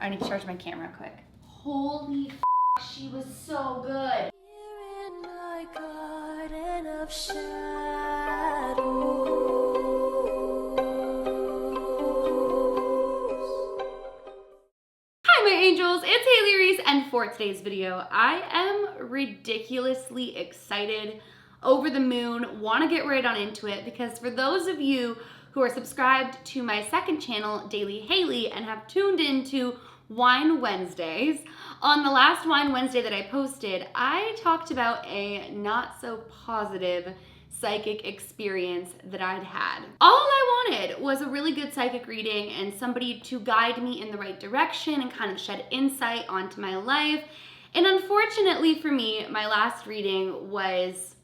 I need to charge my camera quick. Holy f, she was so good. Here in my garden of shadows. Hi my angels, it's Hailey Reese, and for today's video, I am ridiculously excited, over the moon, want to get right on into it, because for those of you who are subscribed to my second channel, Daily Hailey, and have tuned into Wine Wednesdays, on the last Wine Wednesday that I posted, I talked about a not so positive psychic experience that I'd had. All I wanted was a really good psychic reading and somebody to guide me in the right direction and kind of shed insight onto my life. And unfortunately for me, my last reading was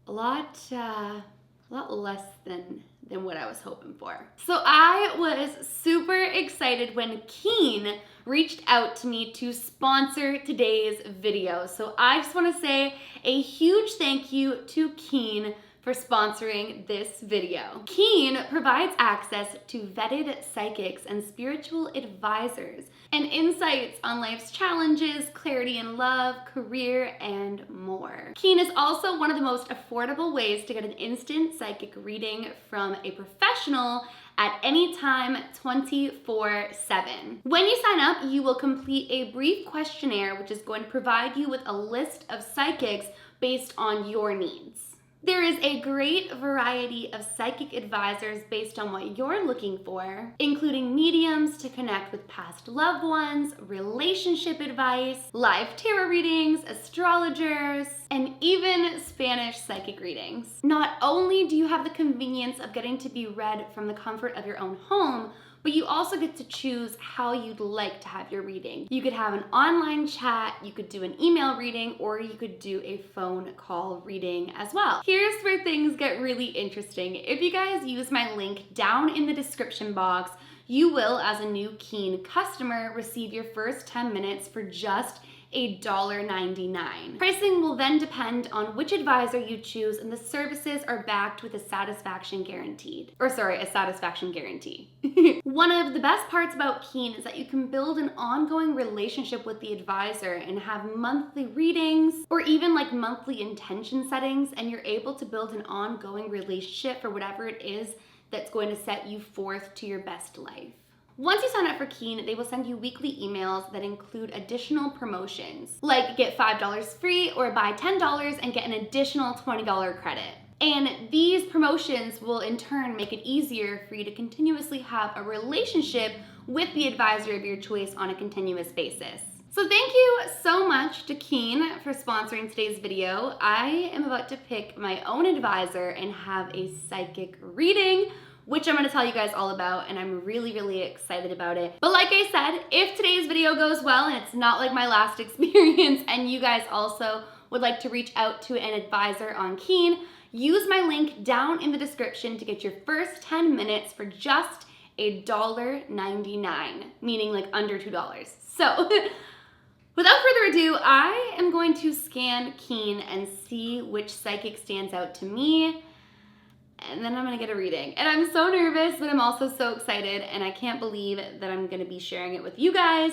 a lot less than what I was hoping for. So I was super excited when Keen reached out to me to sponsor today's video. So I just want to say a huge thank you to Keen for sponsoring this video. Keen provides access to vetted psychics and spiritual advisors and insights on life's challenges, clarity in love, career, and more. Keen is also one of the most affordable ways to get an instant psychic reading from a professional at any time, 24/7. When you sign up, you will complete a brief questionnaire which is going to provide you with a list of psychics based on your needs. There is a great variety of psychic advisors based on what you're looking for, including mediums to connect with past loved ones, relationship advice, live tarot readings, astrologers, and even Spanish psychic readings. Not only do you have the convenience of getting to be read from the comfort of your own home, but you also get to choose how you'd like to have your reading. You could have an online chat, you could do an email reading, or you could do a phone call reading as well. Here's where things get really interesting. If you guys use my link down in the description box, you will, as a new Keen customer, receive your first 10 minutes for just $1.99. Pricing will then depend on which advisor you choose, and the services are backed with a satisfaction guarantee. One of the best parts about Keen is that you can build an ongoing relationship with the advisor and have monthly readings or even like monthly intention settings, and you're able to build an ongoing relationship for whatever it is that's going to set you forth to your best life. Once you sign up for Keen, they will send you weekly emails that include additional promotions, like get $5 free or buy $10 and get an additional $20 credit. And these promotions will in turn make it easier for you to continuously have a relationship with the advisor of your choice on a continuous basis. So thank you so much to Keen for sponsoring today's video. I am about to pick my own advisor and have a psychic reading, which I'm gonna tell you guys all about, and I'm really, really excited about it. But like I said, if today's video goes well and it's not like my last experience and you guys also would like to reach out to an advisor on Keen, use my link down in the description to get your first 10 minutes for just $1.99, meaning like under $2. So without further ado, I am going to scan Keen and see which psychic stands out to me, and then I'm gonna get a reading. And I'm so nervous, but I'm also so excited, and I can't believe that I'm gonna be sharing it with you guys.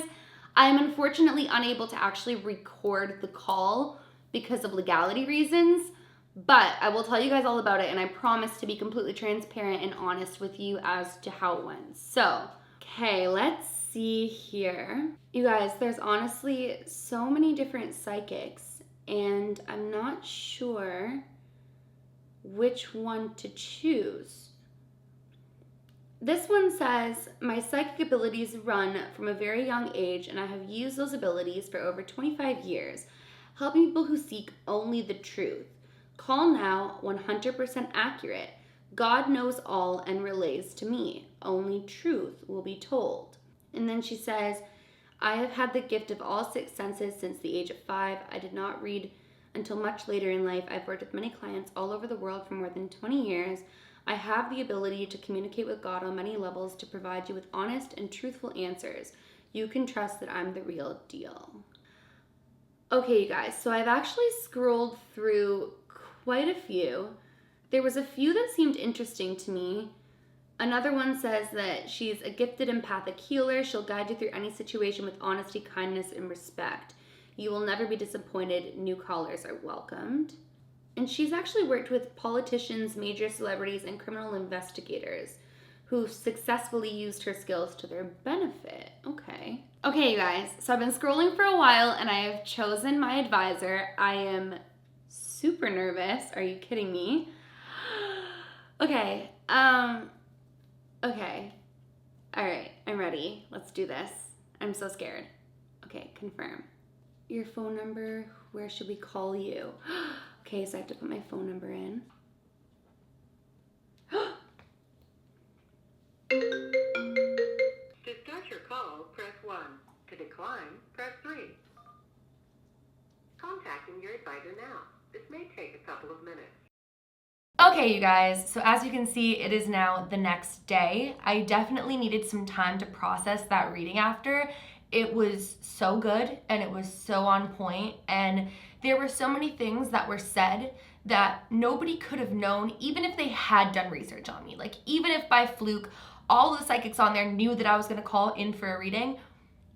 I'm unfortunately unable to actually record the call because of legality reasons, but I will tell you guys all about it, and I promise to be completely transparent and honest with you as to how it went. So, okay, let's see here. You guys, there's honestly so many different psychics, and I'm not sure which one to choose. This one says, my psychic abilities run from a very young age, and I have used those abilities for over 25 years, helping people who seek only the truth. Call now, 100% accurate. God knows all and relays to me. Only truth will be told. And then she says, I have had the gift of all 6 senses since the age of 5. I did not read until much later in life. I've worked with many clients all over the world for more than 20 years. I have the ability to communicate with God on many levels to provide you with honest and truthful answers. You can trust that I'm the real deal. Okay, you guys, so I've actually scrolled through quite a few. There was a few that seemed interesting to me, Another one says that she's a gifted empathic healer. She'll guide you through any situation with honesty, kindness, and respect. You will never be disappointed. New callers are welcomed. And she's actually worked with politicians, major celebrities, and criminal investigators who've successfully used her skills to their benefit. Okay. Okay, you guys. So I've been scrolling for a while and I have chosen my advisor. I am super nervous. Are you kidding me? Okay. Okay. All right. I'm ready. Let's do this. I'm so scared. Okay, confirm. Your phone number. Where should we call you? Okay, so I have to put my phone number in. To start your call, press 1. To decline, press 3. Contacting your advisor now. This may take a couple of minutes. Okay, you guys, so as you can see, it is now the next day. I definitely needed some time to process that reading after. It was so good and it was so on point, and there were so many things that were said that nobody could have known even if they had done research on me. Like, even if by fluke all the psychics on there knew that I was going to call in for a reading,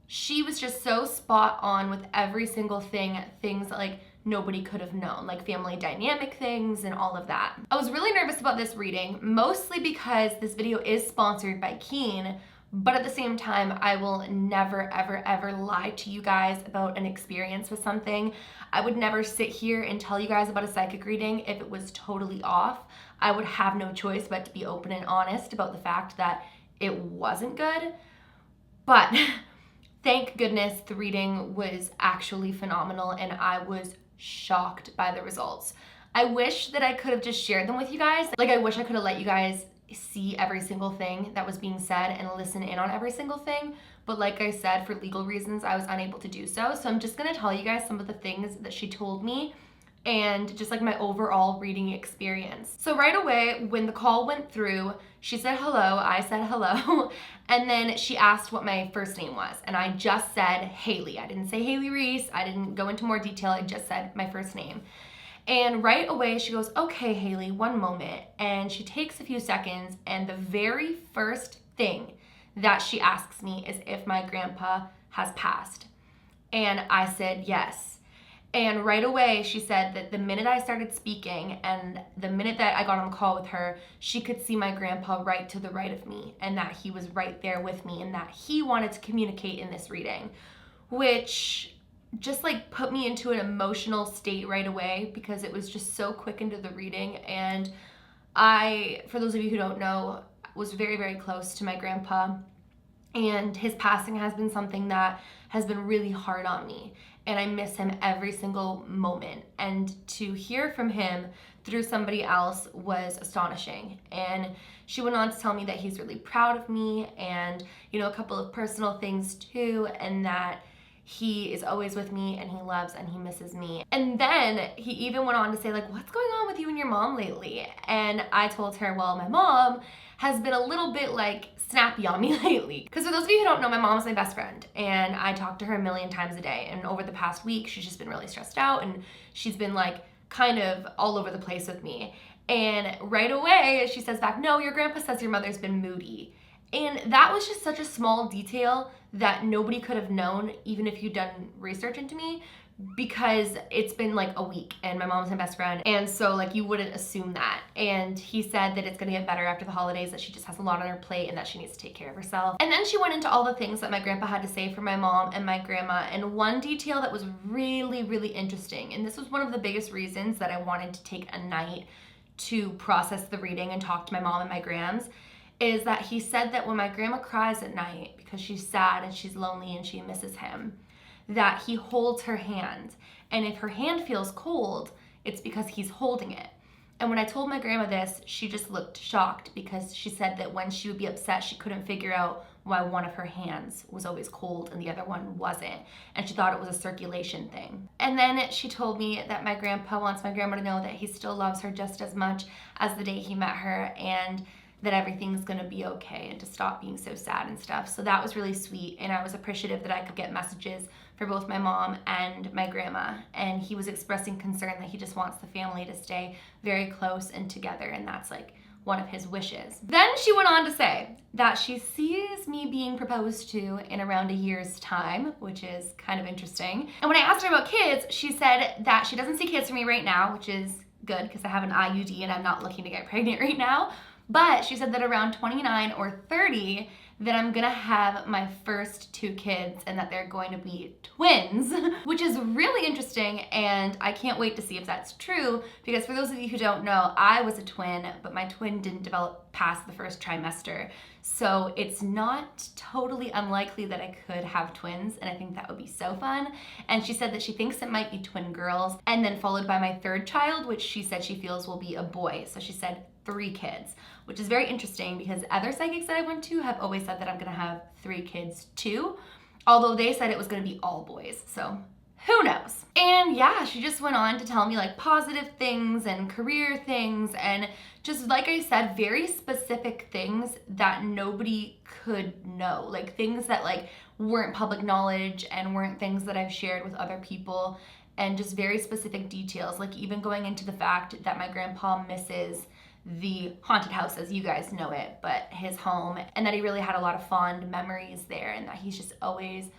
she was just so spot on with every single thing, things that like nobody could have known, like family dynamic things and all of that. I was really nervous about this reading, mostly because this video is sponsored by Keen, but at the same time, I will never, ever, ever lie to you guys about an experience with something. I would never sit here and tell you guys about a psychic reading if it was totally off. I would have no choice but to be open and honest about the fact that it wasn't good. But thank goodness the reading was actually phenomenal and I was shocked by the results. I wish that I could have just shared them with you guys. Like, I wish I could have let you guys see every single thing that was being said and listen in on every single thing. But like I said, for legal reasons, I was unable to do so. So I'm just gonna tell you guys some of the things that she told me and just like my overall reading experience. So right away, when the call went through, she said hello, I said hello, and then she asked what my first name was, and I just said Hailey. I didn't say Hailey Reese, I didn't go into more detail, I just said my first name. And right away she goes, okay, Hailey, one moment. And she takes a few seconds, and the very first thing that she asks me is if my grandpa has passed. And I said yes. And right away she said that the minute I started speaking and the minute that I got on the call with her, she could see my grandpa right to the right of me and that he was right there with me and that he wanted to communicate in this reading, which just like put me into an emotional state right away because it was just so quick into the reading. And I, for those of you who don't know, was very, very close to my grandpa, and his passing has been something that has been really hard on me, and I miss him every single moment. And to hear from him through somebody else was astonishing. And she went on to tell me that he's really proud of me and, you know, a couple of personal things too, and that he is always with me and he loves and he misses me. And then he even went on to say, like, what's going on with you and your mom lately? And I told her, well, my mom has been a little bit like snappy on me lately. Because for those of you who don't know, my mom is my best friend and I talk to her a million times a day. And over the past week, she's just been really stressed out and she's been like kind of all over the place with me. And right away, she says back, no, your grandpa says your mother's been moody. And that was just such a small detail that nobody could have known, even if you'd done research into me, because it's been like a week and my mom's my best friend. And so like you wouldn't assume that. And he said that it's gonna get better after the holidays, that she just has a lot on her plate and that she needs to take care of herself. And then she went into all the things that my grandpa had to say for my mom and my grandma. And one detail that was really, really interesting, and this was one of the biggest reasons that I wanted to take a night to process the reading and talk to my mom and my grams, is that he said that when my grandma cries at night because she's sad and she's lonely and she misses him, that he holds her hand. And if her hand feels cold, it's because he's holding it. And when I told my grandma this, she just looked shocked because she said that when she would be upset, she couldn't figure out why one of her hands was always cold and the other one wasn't. And she thought it was a circulation thing. And then she told me that my grandpa wants my grandma to know that he still loves her just as much as the day he met her, and that everything's gonna be okay, and to stop being so sad and stuff. So that was really sweet, and I was appreciative that I could get messages for both my mom and my grandma. And he was expressing concern that he just wants the family to stay very close and together, and that's like one of his wishes. Then she went on to say that she sees me being proposed to in around a year's time, which is kind of interesting. And when I asked her about kids, she said that she doesn't see kids for me right now, which is good because I have an IUD and I'm not looking to get pregnant right now. But she said that around 29 or 30, that I'm gonna have my first 2 kids and that they're going to be twins, which is really interesting, and I can't wait to see if that's true, because for those of you who don't know, I was a twin, but my twin didn't develop past the first trimester. So it's not totally unlikely that I could have twins, and I think that would be so fun. And she said that she thinks it might be twin girls, and then followed by my 3rd child, which she said she feels will be a boy. So she said 3 kids, which is very interesting because other psychics that I went to have always said that I'm gonna have 3 kids too, although they said it was gonna be all boys, so who knows? And yeah, she just went on to tell me like positive things and career things, and just like I said, very specific things that nobody could know, like things that like weren't public knowledge and weren't things that I've shared with other people, and just very specific details, like even going into the fact that my grandpa misses the haunted house as you guys know it, but his home, and that he really had a lot of fond memories there, and that he's just always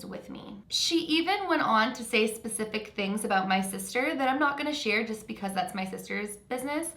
with me. She even went on to say specific things about my sister that I'm not gonna share just because that's my sister's business,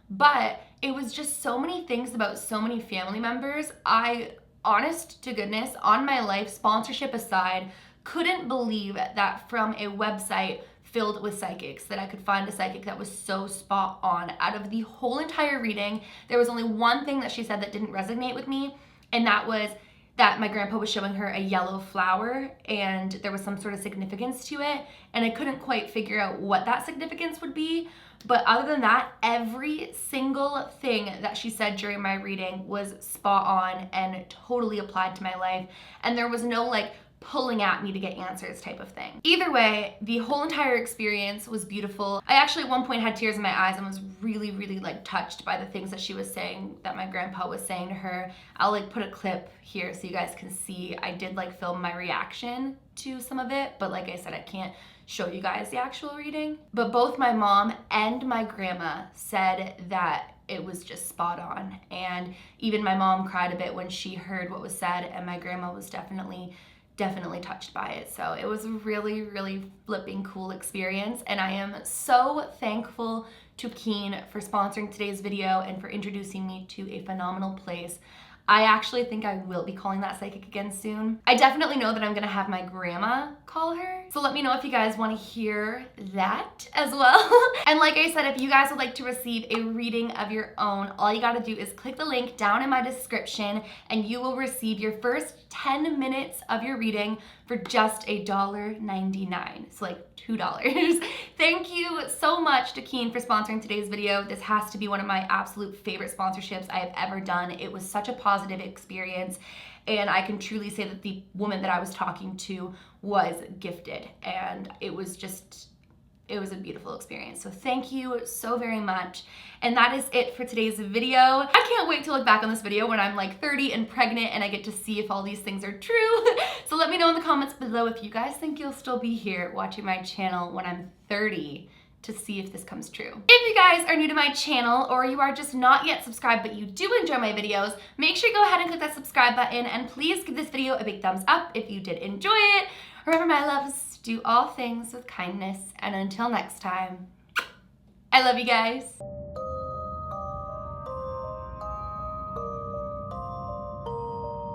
but it was just so many things about so many family members. I, honest to goodness, on my life, sponsorship aside, couldn't believe that from a website filled with psychics that I could find a psychic that was so spot on. Out of the whole entire reading, there was only one thing that she said that didn't resonate with me, and that was that my grandpa was showing her a yellow flower and there was some sort of significance to it, and I couldn't quite figure out what that significance would be. But other than that, every single thing that she said during my reading was spot on and totally applied to my life, and there was no like pulling at me to get answers type of thing. Either way, the whole entire experience was beautiful. I actually at one point had tears in my eyes and was really like touched by the things that she was saying, that my grandpa was saying to her. I'll like put a clip here so you guys can see. I did like film my reaction to some of it, but like I said, I can't show you guys the actual reading. But both my mom and my grandma said that it was just spot on, and even my mom cried a bit when she heard what was said, and my grandma was definitely touched by it. So it was a really flipping cool experience, and I am so thankful to Keen for sponsoring today's video and for introducing me to a phenomenal place. I actually think I will be calling that psychic again soon. I definitely know that I'm gonna have my grandma call her, so let me know if you guys want to hear that as well. And like I said, if you guys would like to receive a reading of your own, all you gotta do is click the link down in my description and you will receive your first 10 minutes of your reading for just $1.99, so like $2. Thank you so much to Keen for sponsoring today's video. This has to be one of my absolute favorite sponsorships I have ever done. It was such a positive experience, and I can truly say that the woman that I was talking to was gifted, and it was a beautiful experience. So thank you so very much. And that is it for today's video. I can't wait to look back on this video when I'm like 30 and pregnant and I get to see if all these things are true. So let me know in the comments below if you guys think you'll still be here watching my channel when I'm 30 to see if this comes true. If you guys are new to my channel, or you are just not yet subscribed but you do enjoy my videos, make sure you go ahead and click that subscribe button, and please give this video a big thumbs up if you did enjoy it. Remember, my loves, do all things with kindness, and until next time, I love you guys.